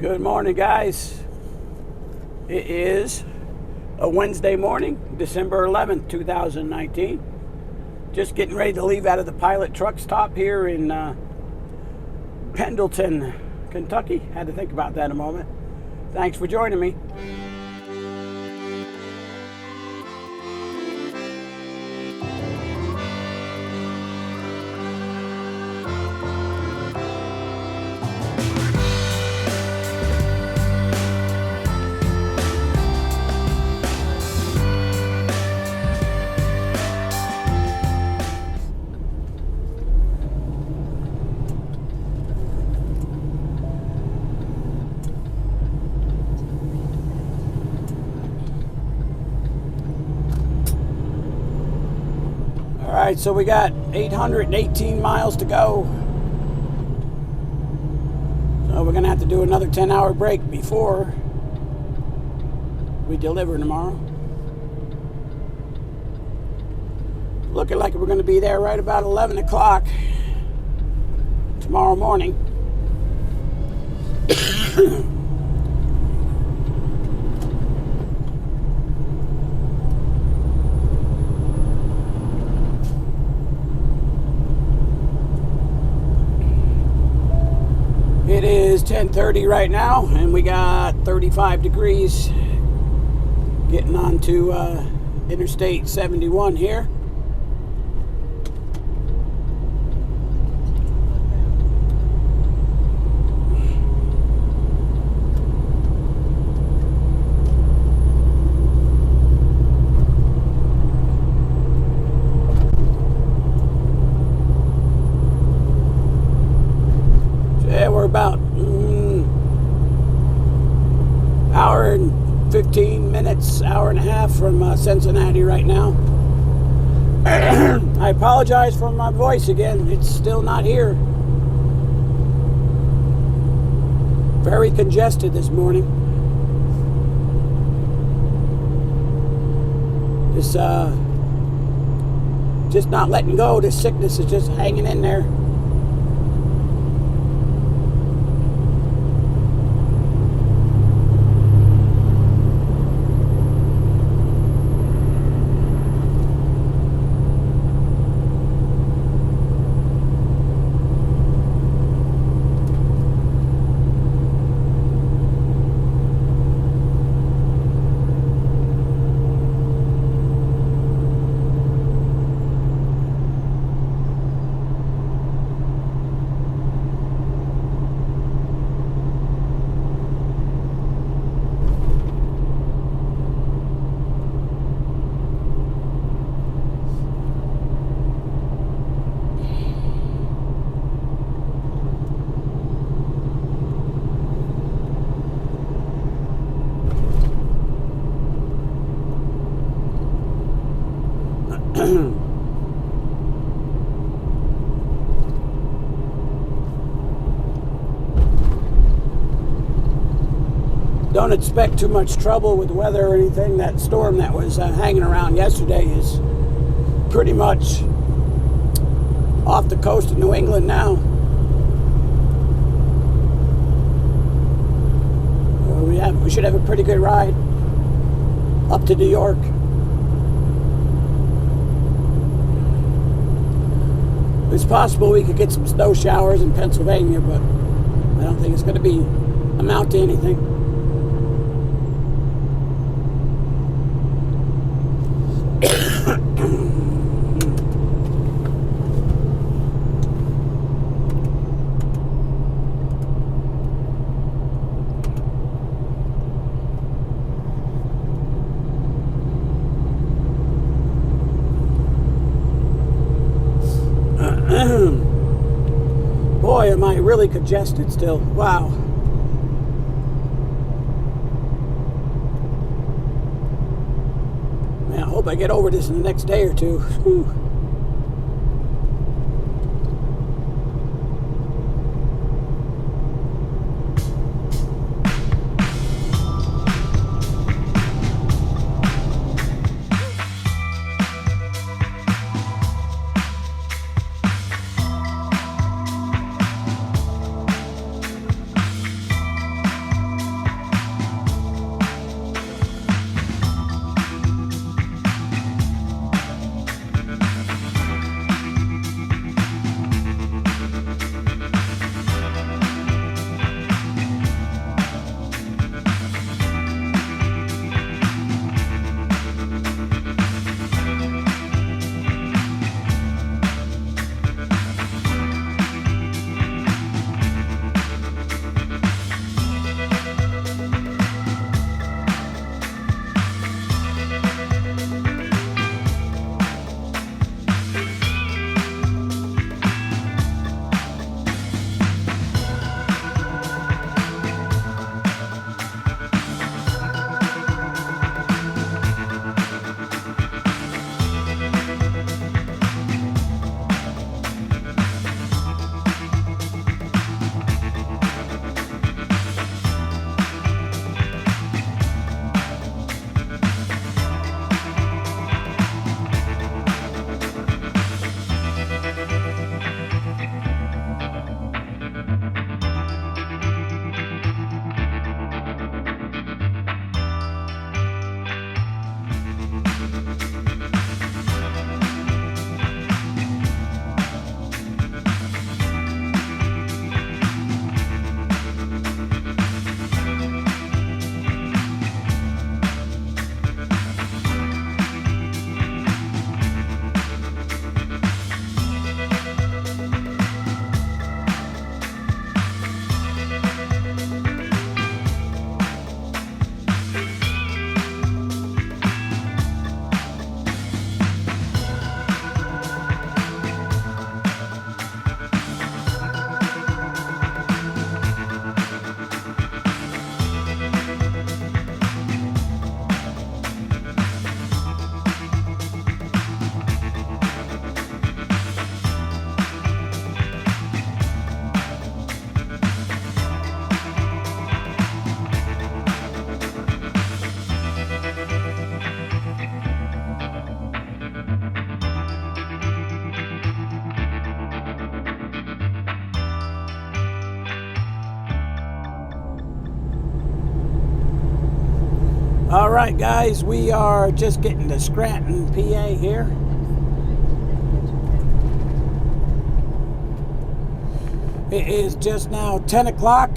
Good morning, guys. It is a Wednesday morning, December 11th, 2019. Just getting ready to leave out of the pilot truck stop here in Pendleton, Kentucky. Had to think about that a moment. Thanks for joining me. All right, so we got 818 miles to go. So we're gonna have to do another 10-hour break before we deliver tomorrow. Looking like we're gonna be there right about 11 o'clock tomorrow morning. It is 10:30 right now, and we got 35 degrees. Getting onto Interstate 71 here. We're about hour and 15 minutes, hour and a half from Cincinnati right now. I apologize for my voice again. It's still not here. Very congested this morning. Just not letting go. This sickness is just hanging in there. Don't expect too much trouble with weather or anything. That storm that was hanging around yesterday is pretty much off the coast of New England now. We should have a pretty good ride up to New York. It's possible we could get some snow showers in Pennsylvania, but I don't think it's going to amount to anything. Boy, am I really congested still. Wow. Man, I hope I get over this in the next day or two. Whew. All right, guys, we are just getting to Scranton, PA here. It is just now 10 o'clock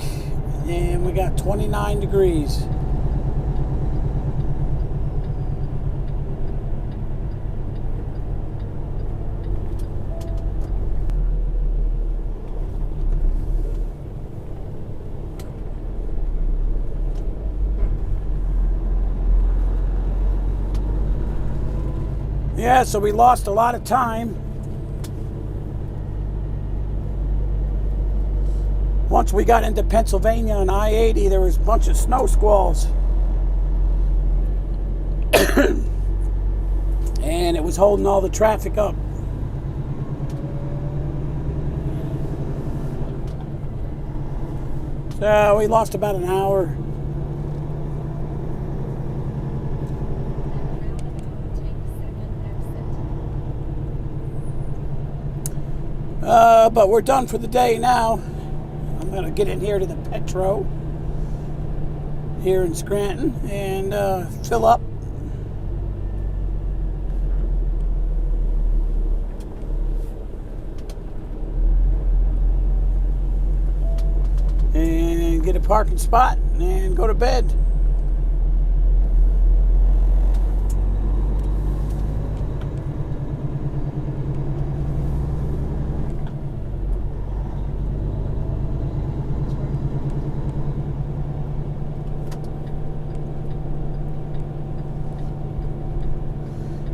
and we got 29 degrees. Yeah, so we lost a lot of time. Once we got into Pennsylvania on I-80, there was a bunch of snow squalls. And it was holding all the traffic up. So we lost about an hour. But we're done for the day now. I'm going to get in here to the Petro here in Scranton and fill up. And get a parking spot and go to bed.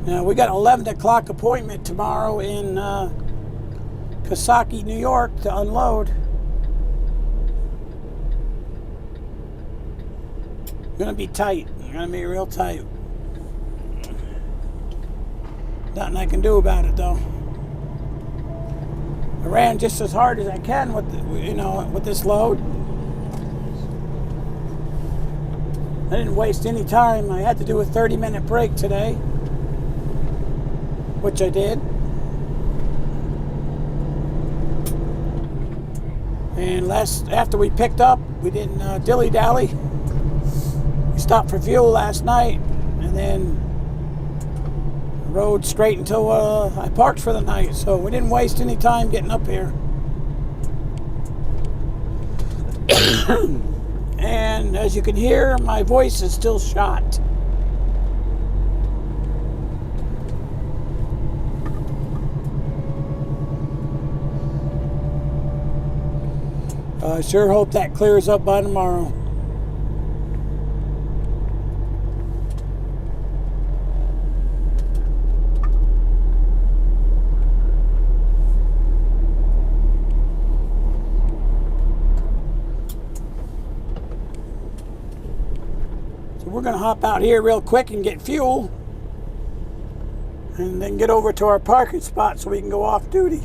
Now, we got an 11 o'clock appointment tomorrow in Costello, New York to unload. Gonna be tight. Gonna be real tight. Nothing I can do about it though. I ran just as hard as I can with with this load. I didn't waste any time. I had to do a 30-minute break today, which I did. And after we picked up, we didn't dilly-dally. We stopped for fuel last night and then rode straight until I parked for the night. So we didn't waste any time getting up here. And as you can hear, my voice is still shot. I sure hope that clears up by tomorrow. So we're going to hop out here real quick and get fuel and then get over to our parking spot so we can go off duty.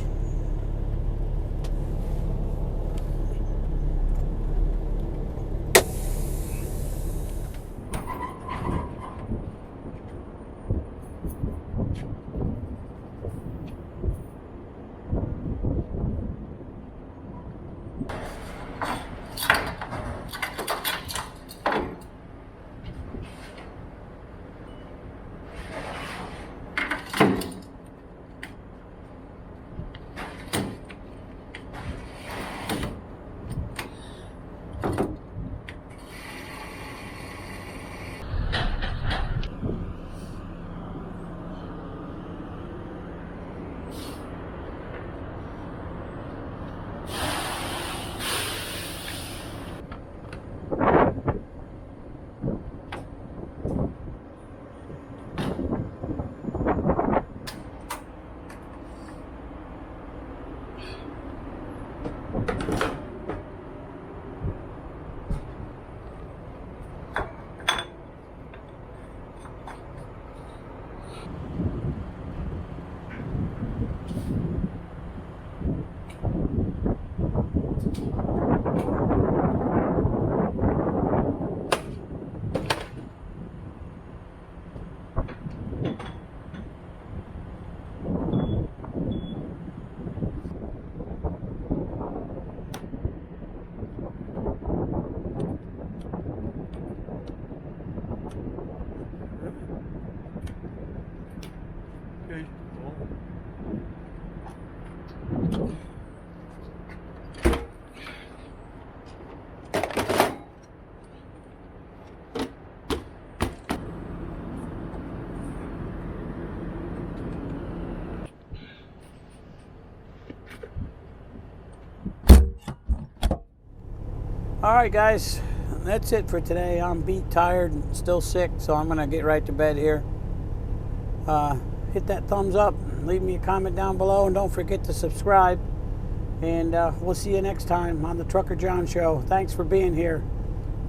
right, guys. That's it for today. I'm beat, tired, and still sick, so I'm going to get right to bed here. Hit that thumbs up. Leave me a comment down below, and don't forget to subscribe. And we'll see you next time on the Trucker John Show. Thanks for being here.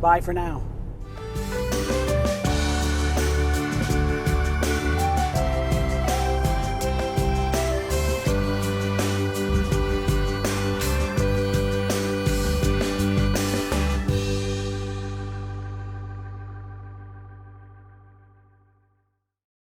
Bye for now.